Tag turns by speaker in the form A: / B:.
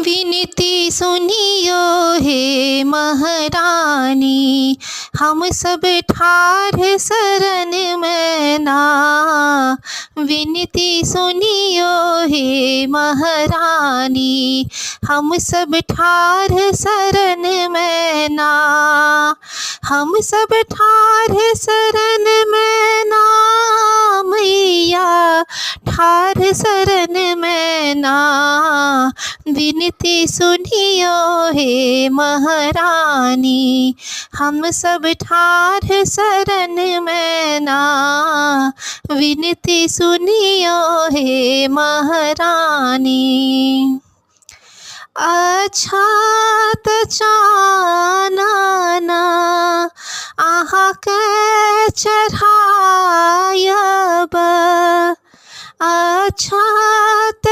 A: विनती सुनियो हे महारानी, हम सब ठार शरण में ना। विनती सुनियो हे महारानी, हम सब ठार शरण में ना। हम सब ठार शरण में ना मैया, ठार शरण में ना। विनती सुनियो हे महारानी, हम सब ठार शरण में ना। विनती सुनियो हे महारानी। अछात चानना आहा के चढ़ायब, अछात